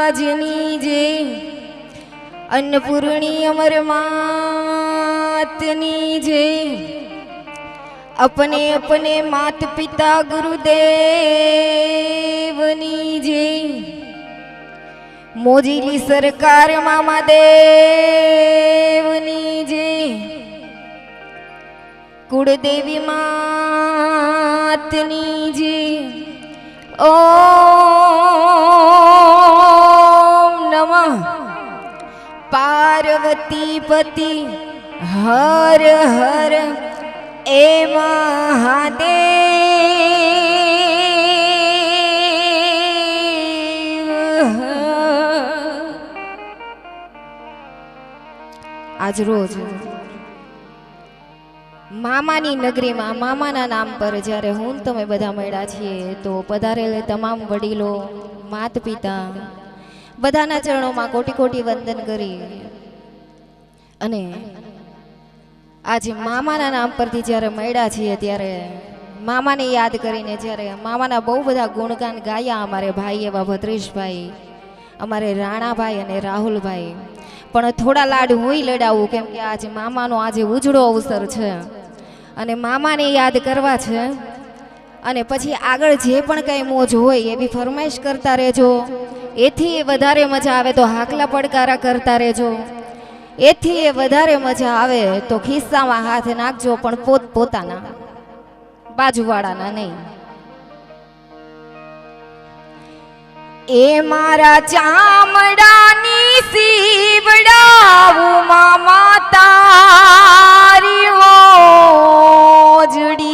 महाराजनी जे अन्नपूर्णी अमर मातनी जे अपने अपने मात पिता गुरुदेवनी जे मोजीली सरकार मामा देवनी जे कुलदेवी मातनी जे ओम नमः पार्वती पति हर हर ए महादेव। आज रोज मामानी नगरी में मामाना नाम पर જ્યારે હું તમે બધા મળ્યા છીએ તો પધારેલ તમામ વડીલો માત પિતા બધાના ચરણોમાં કોટી કોટી વંદન કરી અને આજે મામાના નામ પરથી જ્યારે મળ્યા છીએ ત્યારે મામાને યાદ કરીને જ્યારે મામાના બહુ બધા ગુણગાન ગાયા અમારે ભાઈ એવા ભદ્રેશભાઈ અમારે રાણાભાઈ અને રાહુલભાઈ પણ થોડા લાડ હું લડાવું કેમ કે આજે મામાનો આજે ઉજળો અવસર છે અને મામાને યાદ કરવા છે અને પછી આગળ જે પણ કંઈ મોજ હોય એવી ફરમાઈશ કરતા રહેજો એથી વધારે મજા આવે તો હાકલા પડકારા કરતા રહેજો એથી વધારે મજા આવે તો ખિસ્સામાં હાથ નાખજો પણ પોતાના બાજુવાળાના નહીં। એ મારા ચામડાની સીવડાવું મામા તારી ઓજડી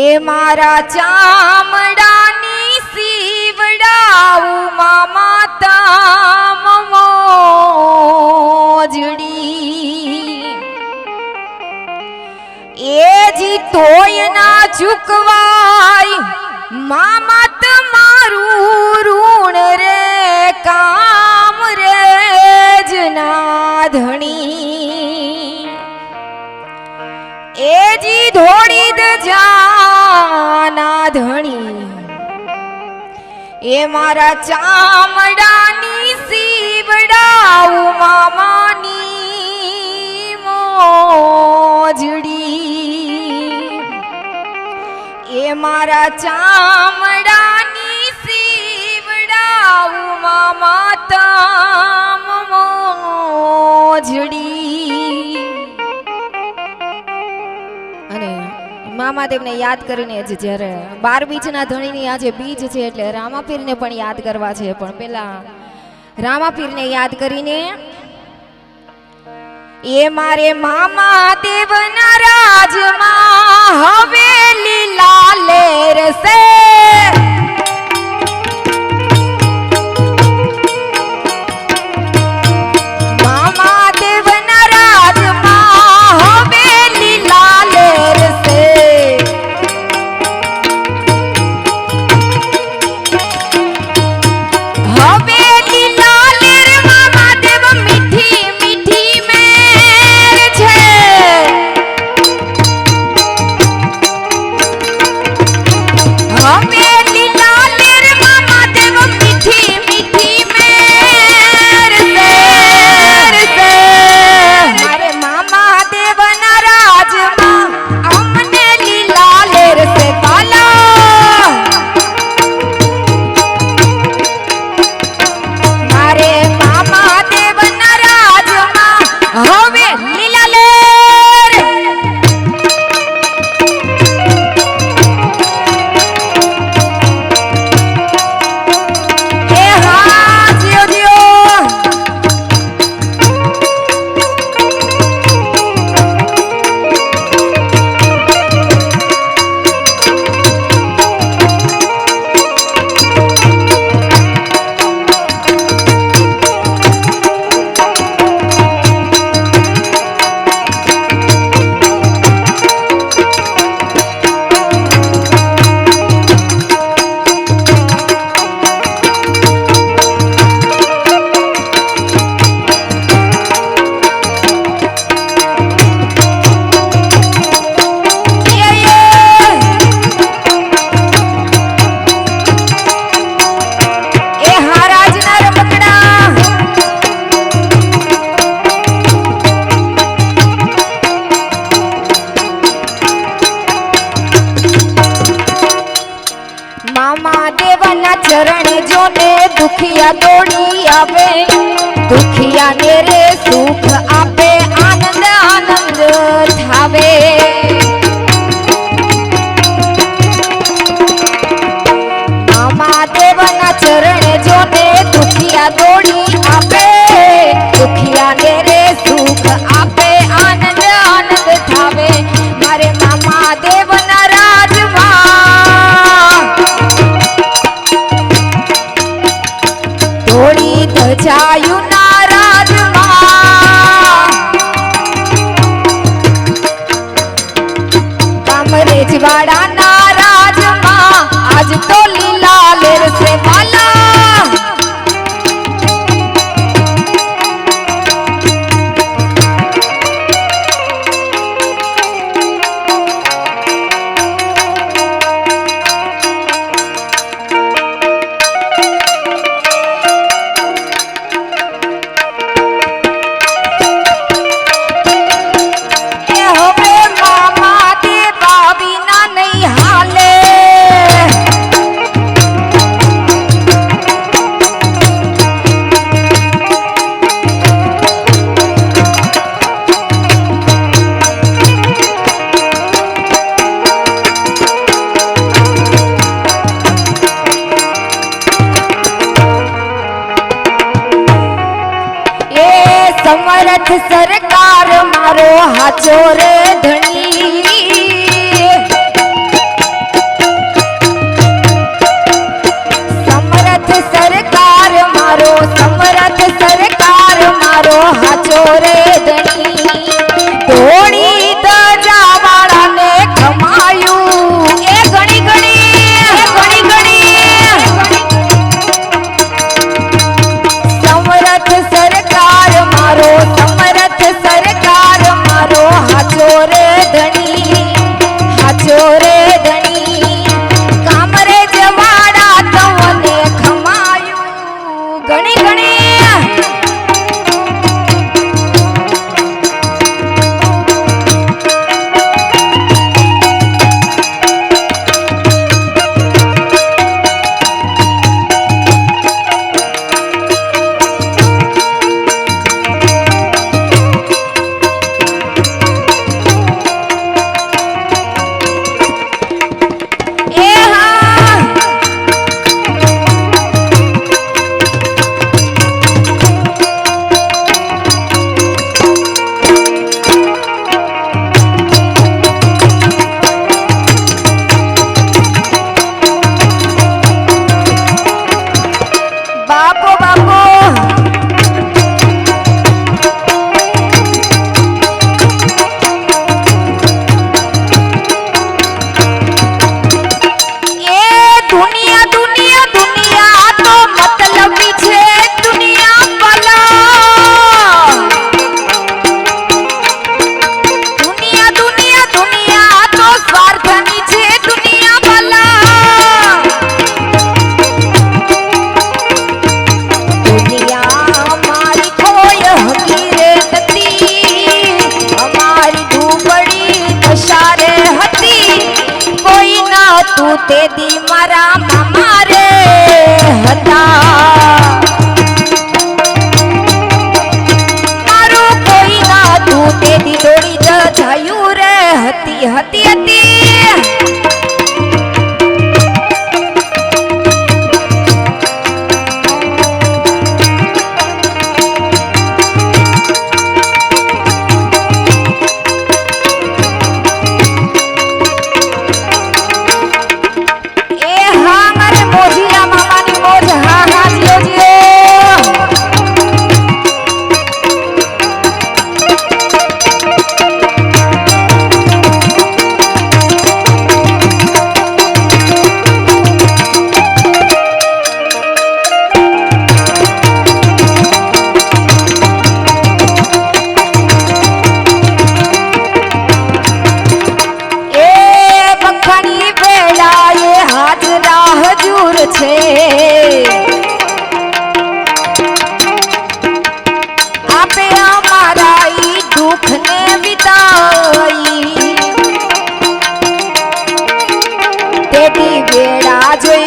એ મારા ચામડાની સીવડાવું મામા તામ મોજડી એ જી તોય ના ચૂકવાય મામા તમારું ઋણ રે કામ રે જના ધણી એ જી ધોળી દ જાના ધણી એ મારા ચામડાની સીવડાવું મામાની મોજડી એ મારા ચામડાની સીવડાવું મામા તામ મોજડી અને મામાદેવને યાદ કરીને જ જ્યારે 12 બીજના ધણીની આજે બીજ છે એટલે રામાપીરને પણ યાદ કરવા છે પણ પેલા રામાપીરને યાદ કરીને એ મારે મામાદેવના રાજમાં હવેલી લાલેર સે મામા દેવના ચરણે જોને દુખિયા દોડી આવે, દુખિયાને રે સુખ આપે, આનંદ આનંદ થાવે. મામા દેવના ચરણે જોને દુખિયા દોડી આવે, દુખિયાને રે સુખ આપે, આનંદ આનંદ થાવે. મારે મામા દેવના રાજમાં ધોળી ધજાયુના રાજમાં કામરેજવાડાના રાજમાં આજ તો લીલા લેરસે વાલા. સમરથ સરકાર મારો હાચો રે ધણી, સમરથ સરકાર મારો, સમરથ સરકાર મારો હાચો રે ધણી. ધોળી ધજાવાળાને ખમાયું એ ઘણી ઘણી ઘણી ઘણી. સમરથ સરકાર મારો, સમરથ સરકાર મારો હાચો રે ધણી, હાચો રે ધણી. કામરેજ વાડા તમને ખમાયું ઘણી ઘણી. બાપો બાપો એ દુનિયા દુનિયા દુનિયા તો મતલબી છે દુનિયા વાલા. દુનિયા દુનિયા દુનિયા તો સ્વાર્થની છે દુનિયા વાલા. દુનિયા મારી કોઈ હકીરે નથી, અમારી દુબળી દશા રે હતી. કોઈ ના તું તે દી મારા મામા રે હતા, મારું કોઈ ના તું તે દી દોડી જયું રે હતી હતી હતી.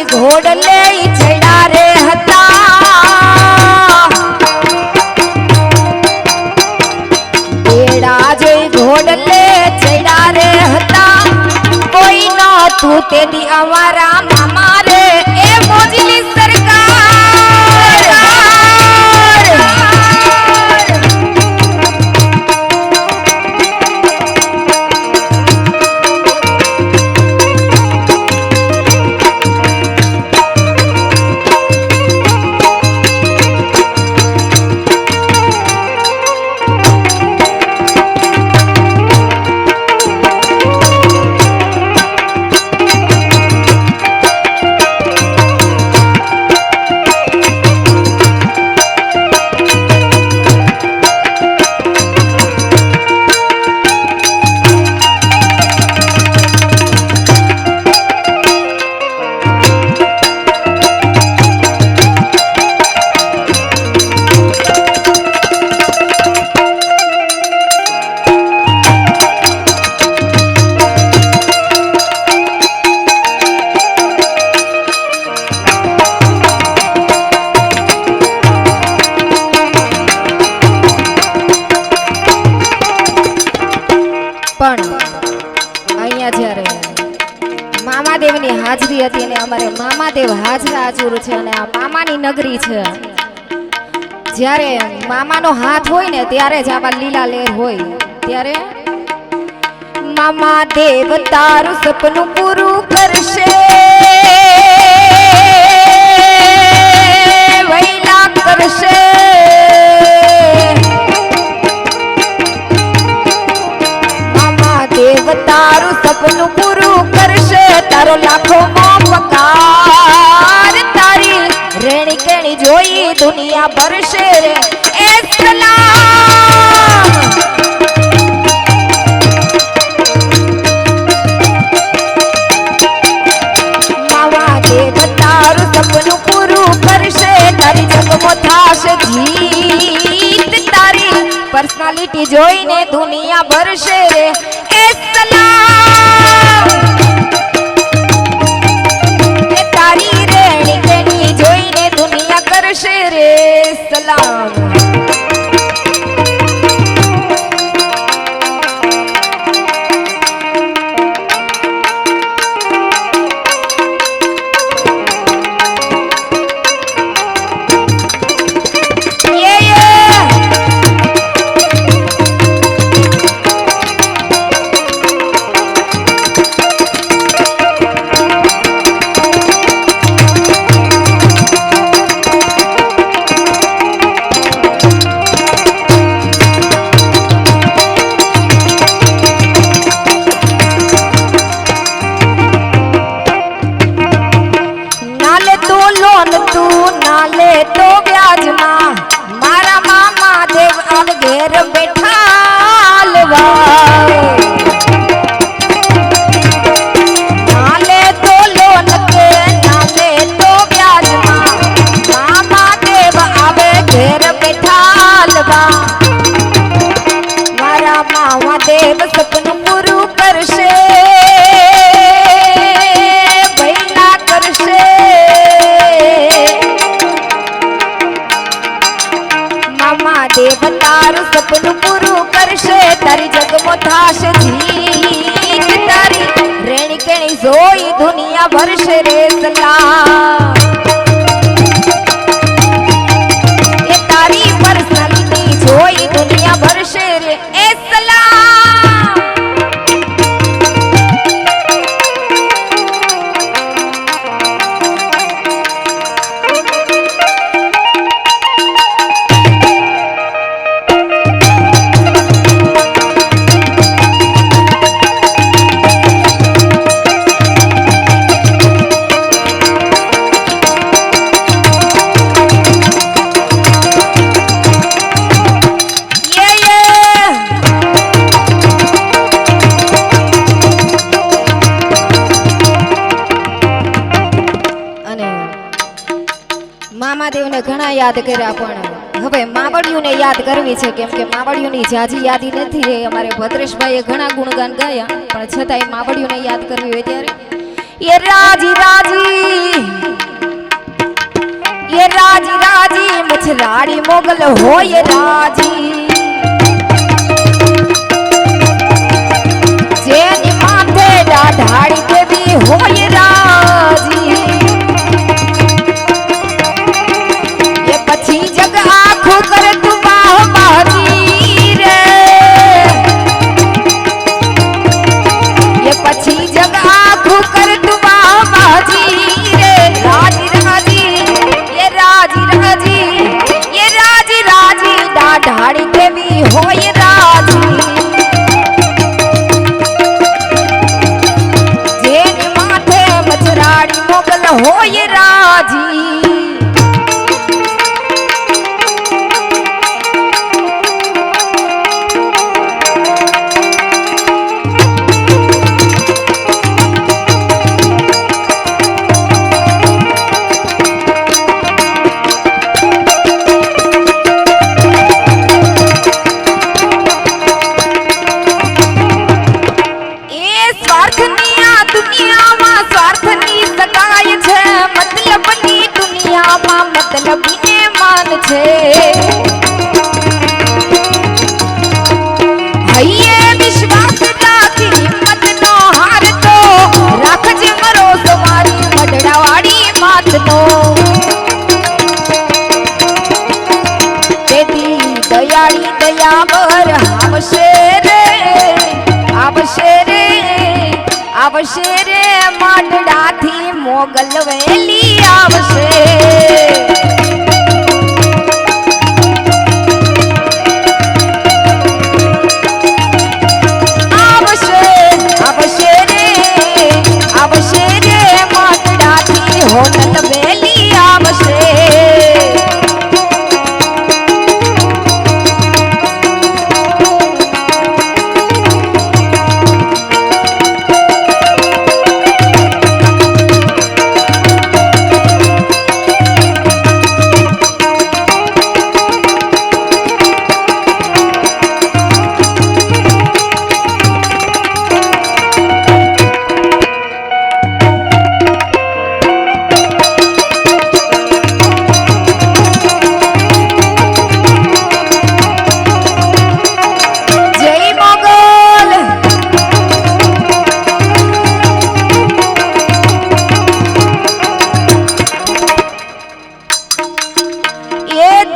ઘોડલે છેડા રે હતા બેડા જોઈ ઘોડલે છેડા રે હતા કોઈ નતું તે દી અમારા મામા રે એ મોજલી મામાદેવની હાજરી હતી અને અમારે મામાદેવ હાજરા હાજર છે અને આ મામાની નગરી છે જ્યારે મામાનો હાથ હોય ને ત્યારે જ આવા લીલા લહેર હોય ત્યારે મામાદેવ તારું સપનું પૂરું કરશે વૈલા કરશે મામાદેવ તારું સપનું પૂરું કરશે તારો લાખો માં પકાર તારી રેણી કેણી જોઈ દુનિયા ભરશે રે એ સલામ મામાદેવ તારું સપનું પૂરું કરશે તારી જગમાં થાશે જીત તારી પર્સનાલિટી જોઈને દુનિયા ભરશે રે એ સલામ કરશે રે સલામ દેવ સપનું પૂરું કરશે ભૈલા કરશે મામા દેવ તારું સપનું પૂરું કરશે તારી જગમાં થાશે જીત તારી રેણી કેણી જોઈ દુનિયા ભરશે રે સલામ એ તારી પર્સનાલિટી જોઈ દુનિયા ભરશે રે એ સલામ મામાદેવને ઘણા યાદ કર્યા પણ હવે માવડિયુંને યાદ કરવી છે કેમ કે માવડિયુંની જાજી યાદી નથી અમારે ભદ્રેશભાઈએ ઘણા ગુણગાન ગાયા પણ છતાંય માવડિયુંને યાદ કરવી હોય ત્યારે એ રાજી રાજી રાજી મછરાડી મોગલ હોય રાજી જેની માથે દાઢાડી દેવી હોય રાજી એ પછી જગ આખું કરે તું બાહ બાજી રે એ પછી જગ આખું કરે તું બાહ બાજી રે રાજી રાજી એ રાજી રાજી એ રાજી રાજી દાઢાડી દેવી હોય રાજી હોય રાજી એ સ્વાર્થની આ દુનિયામાં સ્વાર્થની સગાઈ છે મતલબની દુનિયામાં મતલબીને માન છે હૈયે વિશ્વાસ રાખી હિંમતનો હારતો રાખજે ભરોસો મારી મડડાવાળી માતનો તેથી દયાળી દયાબર આવશે રે આવશે રે આવશે રે માંડડાથી મોગલ વેલી આવશે આવશે આવશે રે આવશે રે માંડડાથી હોનલ વેલી આવશે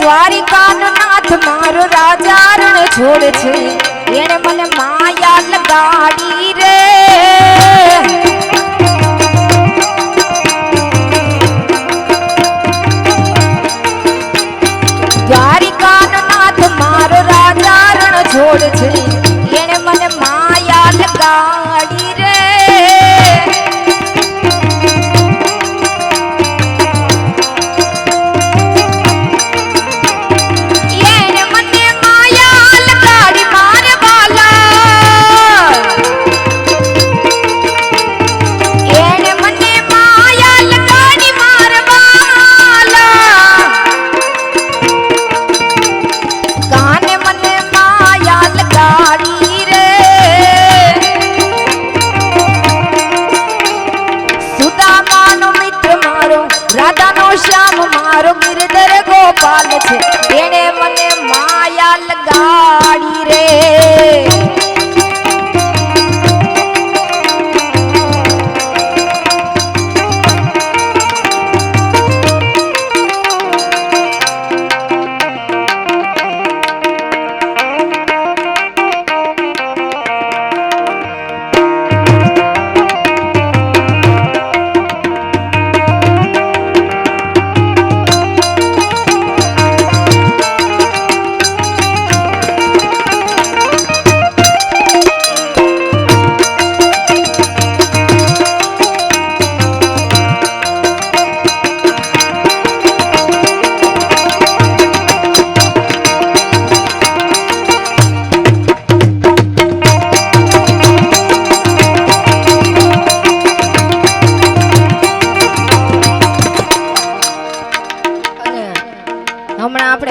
દ્વારિકાનો નાથ મારો રાજા રણ છોડ છે એને મને માયા લગાડી રે દ્વારિકાનો નાથ મારો રાજા રણ છોડ છે એને મને માયા લગાડી રે શ્યામ મારો ગિરધર ગોપાલ છે એને મને માયા લગાડી રે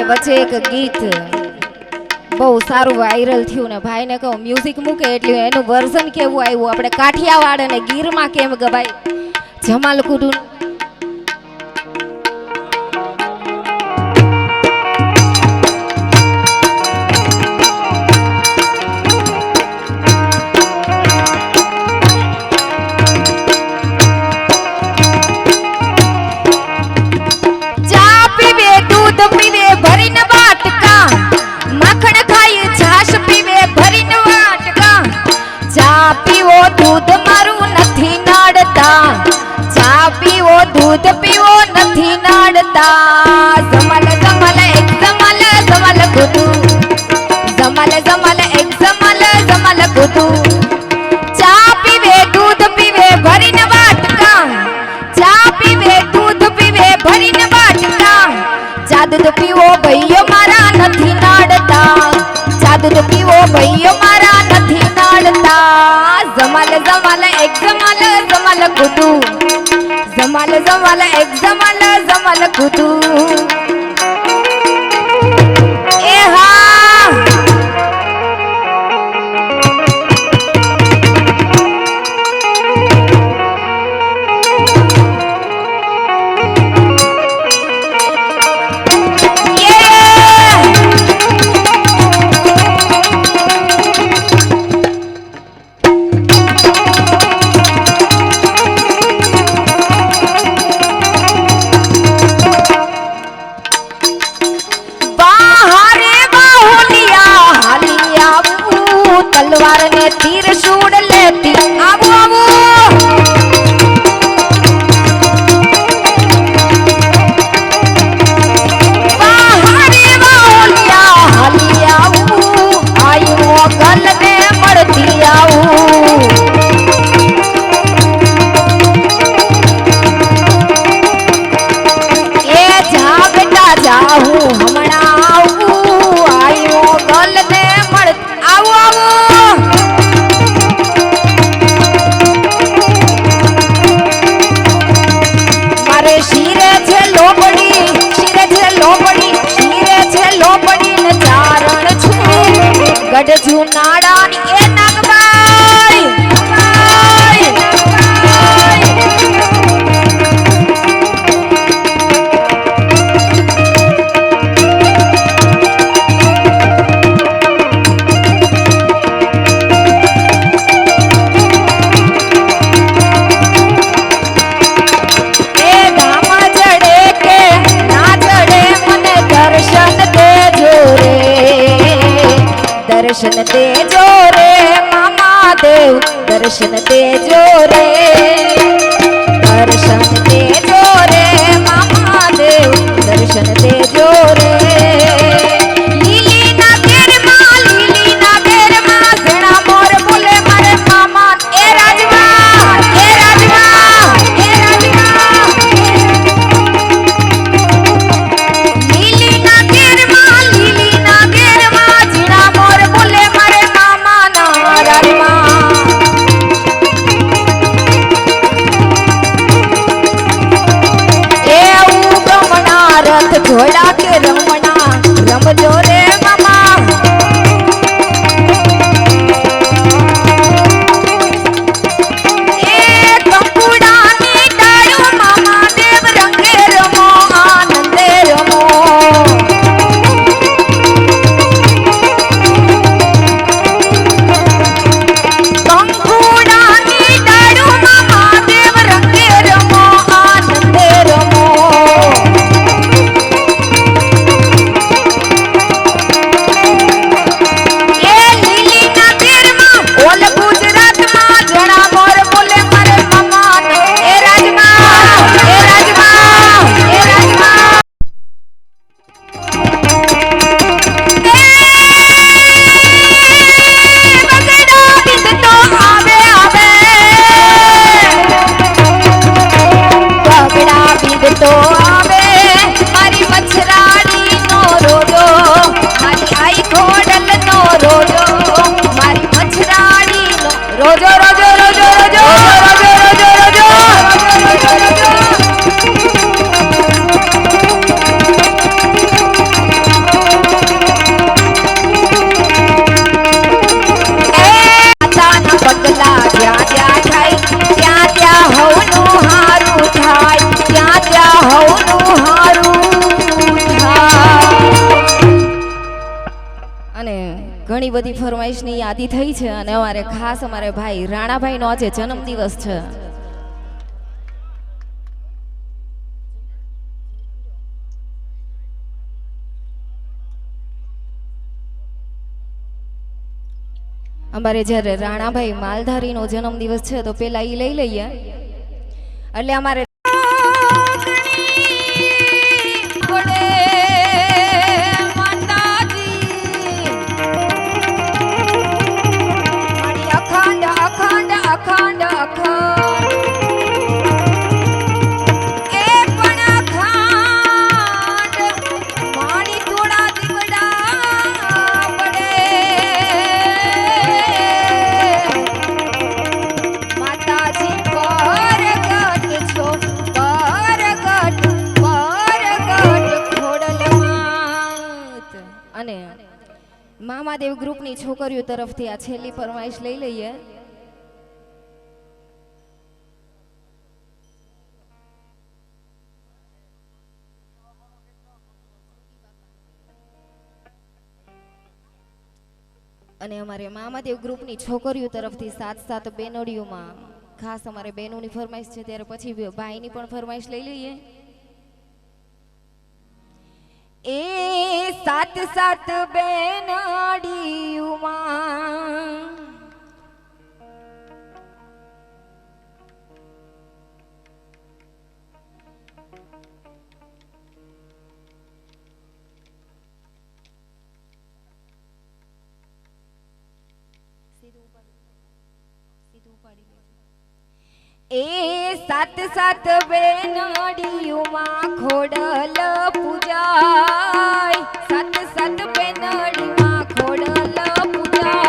વચ્ચે એક ગીત બહુ સારું વાયરલ થયું ને ભાઈને કહું મ્યુઝિક મૂકે એટલે એનું વર્ઝન કેવું આવ્યું આપણે કાઠિયાવાડ અને ગીરમાં કેમ ગવાય જમાલ કુડુન પીવો દૂધ પીવો નથી નડતા જમલ જમલ એક જમલ જમલ કૂતું જમલ જમલ એક જમલ જમલ કૂતું ચા પીવે દૂધ પીવે ભરીને વાટકા ચા પીવે દૂધ પીવે ભરીને વાટકા ચા દૂધ પીવો ભઈઓ મારા નથી નડતા ચા દૂધ પીવો ભઈઓ મારા નથી નડતા જમલ જમલ એક જમલ જમલ કૂતું જમલ જમલ એક જમલ જમલ કૂતું એ હા तलवार ने तीर छूड़ लेती आवो आवो बाहरे बाहुलिया हाली आऊं आयु गल ने मरती आऊं ए जा बेटा जाऊं हमणा आऊं आयु गल ने मर आवो आवो શિરે છે લોબડી ને ચારણ છું ગઢજુ નાડાની એ નાગબાઈ दर्शन देजो रे मामा देव दर्शन देजो रे दर्शन देजो रे मामा देव दर्शन देजो रे લીલી ના ઘેરમાં ઘણા મોર બોલે મારે મામા એ રાજવા એ રાજવા એ રાજવા લીલી ના ઘેરમાં ઘણા મોર બોલે મારે મામા ના રાજમાં એ ઉગમણા રથ ઘોડા કે રમણા રમજો રે મામા એ કંકુડાની ડાળું મામા દેવ રંગે રમો આનંદે રમો કંકુડાની ડાળું મામા દેવ રંગે રમો આનંદે રમો એ લીલીના ઘેરમાં ઓલ ગુજરાતમાં જણા મોર બોલે મારે મામા એ રાજમાં એ રાજમાં એ રાજમાં બગડા બીંધતો આવે આવે બગડા બીંધતો આવે મારી મચ્છરાણી નો રોડો મારી આઈ ખોડલ નો રોડો મારી મચ્છરાણી નો રોજો રોજો રોજો રોજો રોજો રોજો રોજો રોજો માતાના પગલા જ્યાં જ્યાં થાય ત્યાં ત્યાં હવનું હારું થાય ત્યાં ત્યાં હવનું હારું થાય અને ઘણી બધી ફરમાઈશની યાદી થઈ છે અને અમારે ખાસ અમારે ભાઈ રાણાભાઈનો આજે જન્મદિવસ છે અમારે જ્યારે રાણાભાઈ માલધારીનો જન્મદિવસ છે તો પેલા ઈ લઈ લઈએ એટલે અમારે મામાદેવ ગ્રુપની છોકરીઓ તરફથી આ છેલ્લી ફરમાઈશ લઈ લઈએ. અને અમારે મામાદેવ ગ્રુપની છોકરીઓ તરફથી 7 બેનડીઓમાં ખાસ અમારે બહેનોની ફરમાઈશ છે, ત્યારે પછી ભાઈની પણ ફરમાઈશ લઈ લઈએ. એ 7 બેનડીઓમાં એ 7 બેનડીઓમાં ખોડલ પૂજાય, 7 બેનડીમાં ખોડલ પૂજાય.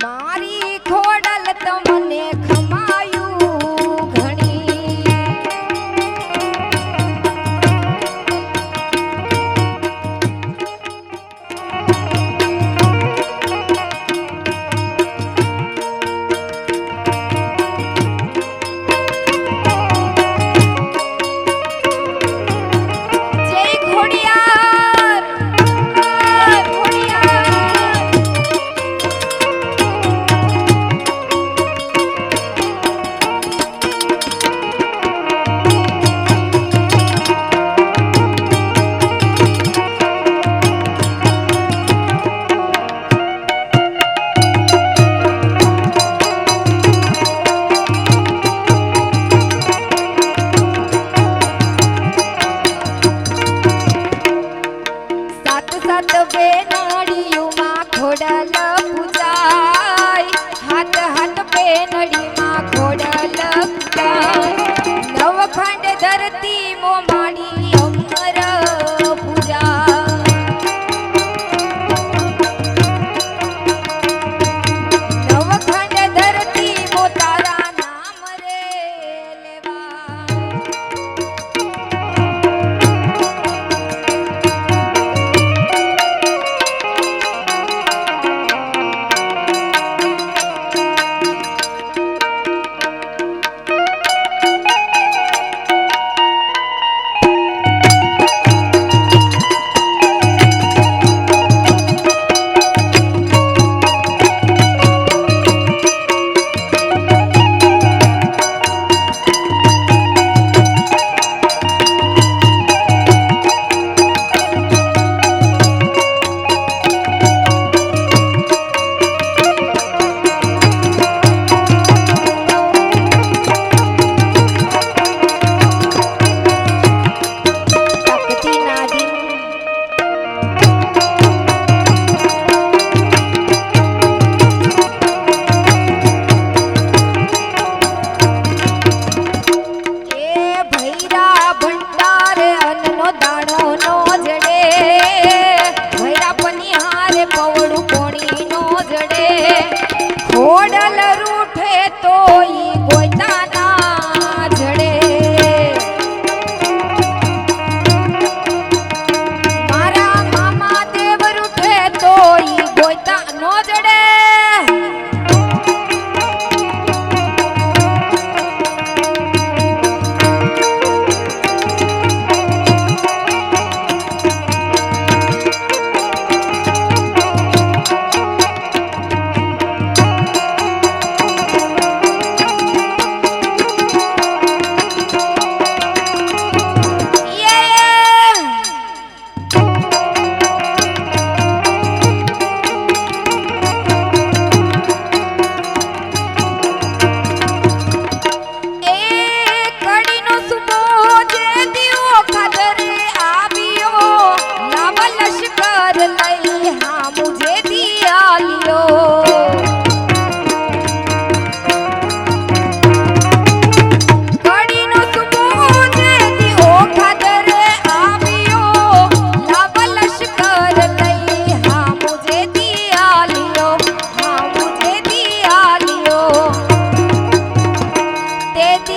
મારી ખોડલ તમને ખમાયું ઘણી,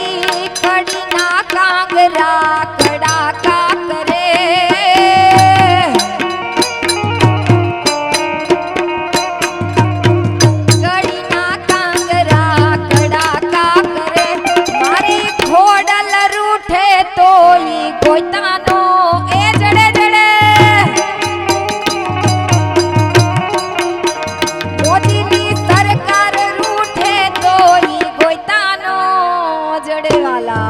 મારી કડીના કાંગરા કડાકા કરે કડીના કાંગરા કડાકા કરે મારી ખોડલ રૂઠે તો ઈ ગોતાનો એ જડે જડે મોદીની સરકાર રૂઠે તો ઈ ગોતાનો જડે વાલા